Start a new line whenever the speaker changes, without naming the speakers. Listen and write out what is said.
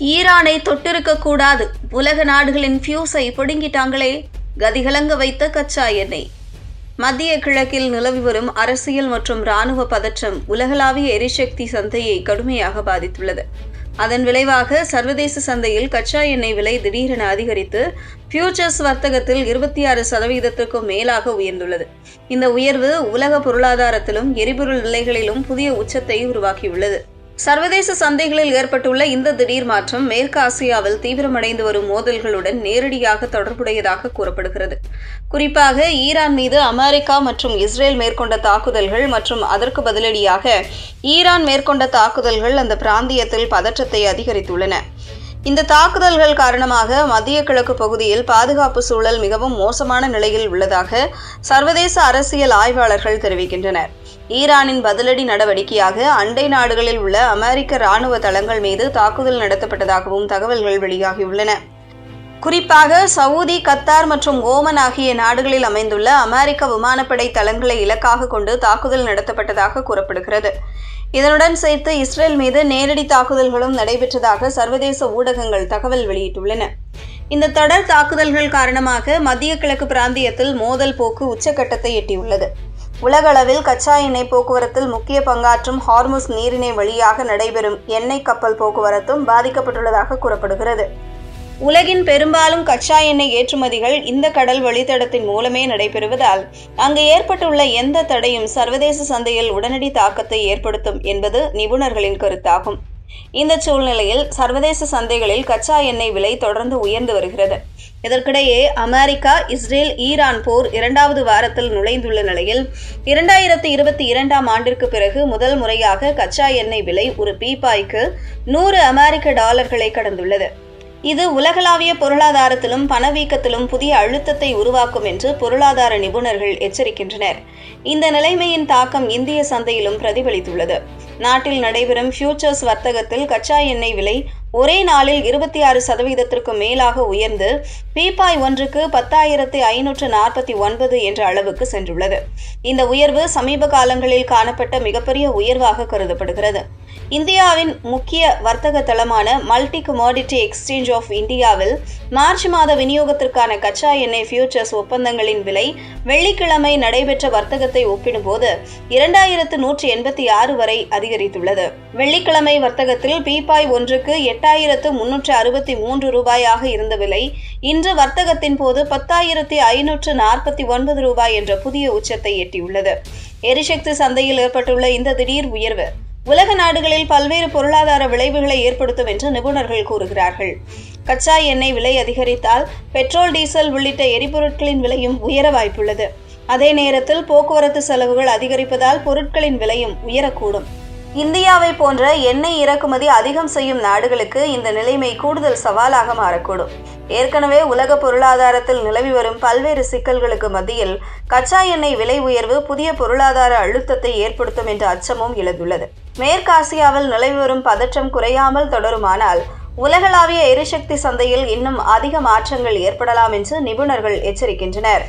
ஈரானை தொட்டிருக்க கூடாது, உலக நாடுகளின் ஃபியூஸை பிடுங்கிட்டாங்களே, கதிகலங்க வைத்த கச்சா எண்ணெய். மத்திய கிழக்கில் நிலவி வரும் அரசியல் மற்றும் இராணுவ பதற்றம் உலகளாவிய எரிசக்தி சந்தையை கடுமையாக பாதித்துள்ளது. அதன் விளைவாக சர்வதேச சந்தையில் கச்சா எண்ணெய் விலை திடீரென அதிகரித்து ஃபியூச்சர்ஸ் வர்த்தகத்தில் 26% மேலாக உயர்ந்துள்ளது. இந்த உயர்வு உலக பொருளாதாரத்திலும் எரிபொருள் விலைகளிலும் புதிய உச்சத்தை உருவாக்கியுள்ளது. சர்வதேச சந்தைகளில் ஏற்பட்டுள்ள இந்த திடீர் மாற்றம் மேற்கு ஆசியாவில் தீவிரமடைந்து வரும் மோதல்களுடன் நேரடியாக தொடர்புடையதாக கூறப்படுகிறது. குறிப்பாக ஈரான் மீது அமெரிக்கா மற்றும் இஸ்ரேல் மேற்கொண்ட தாக்குதல்கள் மற்றும் அதற்கு பதிலடியாக ஈரான் மேற்கொண்ட தாக்குதல்கள் அந்த பிராந்தியத்தில் பதற்றத்தை அதிகரித்துள்ளன. இந்த தாக்குதல்கள் காரணமாக மத்திய கிழக்கு பகுதியில் பாதுகாப்பு சூழல் மிகவும் மோசமான நிலையில் உள்ளதாக சர்வதேச அரசியல் ஆய்வாளர்கள் தெரிவிக்கின்றனர். ஈரானின் பதிலடி நடவடிக்கையாக அண்டை நாடுகளில் உள்ள அமெரிக்க இராணுவ தளங்கள் மீது தாக்குதல் நடத்தப்பட்டதாகவும் தகவல்கள் வெளியாகியுள்ளன. குறிப்பாக சவுதி, கத்தார் மற்றும் ஓமன் ஆகிய நாடுகளில் அமைந்துள்ள அமெரிக்க விமானப்படை தளங்களை இலக்காக கொண்டு தாக்குதல் நடத்தப்பட்டதாக கூறப்படுகிறது. இதனுடன் சேர்த்து இஸ்ரேல் மீது நேரடி தாக்குதல்களும் நடைபெற்றதாக சர்வதேச ஊடகங்கள் தகவல் வெளியிட்டுள்ளன. இந்த தொடர் தாக்குதல்கள் காரணமாக மத்திய கிழக்கு பிராந்தியத்தில் மோதல் போக்கு உச்சக்கட்டத்தை எட்டியுள்ளது. உலகளவில் கச்சா எண்ணெய் போக்குவரத்தில் முக்கிய பங்காற்றும் ஹார்முஸ் நீரிணை வழியாக நடைபெறும் எண்ணெய் கப்பல் போக்குவரத்தும் பாதிக்கப்பட்டுள்ளதாக கூறப்படுகிறது. உலகின் பெரும்பாலும் கச்சா எண்ணெய் ஏற்றுமதிகள் இந்த கடல் வழித்தடத்தின் மூலமே நடைபெறுவதால் அங்கு ஏற்பட்டுள்ள எந்த தடையும் சர்வதேச சந்தையில் உடனடி தாக்கத்தை ஏற்படுத்தும் என்பது நிபுணர்களின் கருத்தாகும். இந்த சூழ்நிலையில் சர்வதேச சந்தைகளில் கச்சா எண்ணெய் விலை தொடர்ந்து உயர்ந்து வருகிறது. இதற்கிடையே அமெரிக்கா, இஸ்ரேல், ஈரான் போர் 2வது வாரத்தில் நுழைந்துள்ள நிலையில் 2022ஆம் ஆண்டிற்கு பிறகு முதல் முறையாக கச்சா எண்ணெய் விலை ஒரு பீப்பாய்க்கு $100 கடந்துள்ளது. இது உலகளாவிய பொருளாதாரத்திலும் பணவீக்கத்திலும் புதிய அழுத்தத்தை உருவாக்கும் என்று பொருளாதார நிபுணர்கள் எச்சரிக்கின்றனர். இந்த நிலைமையின் தாக்கம் இந்திய சந்தையிலும் பிரதிபலித்துள்ளது. நாட்டில் நடைபெறும் ஃபியூச்சர்ஸ் வர்த்தகத்தில் கச்சா எண்ணெய் விலை ஒரே நாளில் 26% மேலாக உயர்ந்து பீப்பாய் ஒன்றுக்கு 10,549 என்ற அளவுக்கு சென்றுள்ளது. இந்த உயர்வு சமீப காலங்களில் காணப்பட்ட மிகப்பெரிய உயர்வாக கருதப்படுகிறது. இந்தியாவின் முக்கிய வர்த்தக தளமான மல்டி கமோடிட்டி எக்ஸ்சேஞ்ச் ஆஃப் இந்தியாவில் மார்ச் மாத விநியோகத்திற்கான கச்சா எண்ணெய் ஃபியூச்சர்ஸ் ஒப்பந்தங்களின் விலை வெள்ளிக்கிழமை நடைபெற்ற வர்த்தகத்தை ஒப்பிடும்போது 2186 வரை அதிகரித்துள்ளது. வெள்ளிக்கிழமை வர்த்தகத்தில் பீப்பாய் ஒன்றுக்கு 8,363 ரூபாயாக இருந்த விலை இன்று வர்த்தகத்தின் போது 10,549 ரூபாய் என்ற புதிய உச்சத்தை எட்டியுள்ளது. எரிசக்தி சந்தையில் ஏற்பட்டுள்ள இந்த திடீர் உயர்வு உலக நாடுகளில் பல்வேறு பொருளாதார விளைவுகளை ஏற்படுத்தும் என்று நிபுணர்கள் கூறுகிறார்கள். கச்சா எண்ணெய் விலை அதிகரித்தால் பெட்ரோல், டீசல் உள்ளிட்ட எரிபொருட்களின் விலையும் உயர வாய்ப்புள்ளது. அதே நேரத்தில் போக்குவரத்து செலவுகள் அதிகரிப்பதால் பொருட்களின் விலையும் உயரக்கூடும். இந்தியாவை போன்ற எண்ணெய் இறக்குமதி அதிகம் செய்யும் நாடுகளுக்கு இந்த நிலைமை கூடுதல் சவாலாக மாறக்கூடும். ஏற்கனவே உலக பொருளாதாரத்தில் நிலவி வரும் பல்வேறு சிக்கல்களுக்கு மத்தியில் கச்சா எண்ணெய் விலை உயர்வு புதிய பொருளாதார அழுத்தத்தை ஏற்படுத்தும் என்ற அச்சமும் எழுந்துள்ளது. மேற்காசியாவில் நிலவி வரும் பதற்றம் குறையாமல் தொடருமானால் உலகளாவிய எரிசக்தி சந்தையில் இன்னும் அதிக மாற்றங்கள் ஏற்படலாம் என்று நிபுணர்கள் எச்சரிக்கின்றனர்.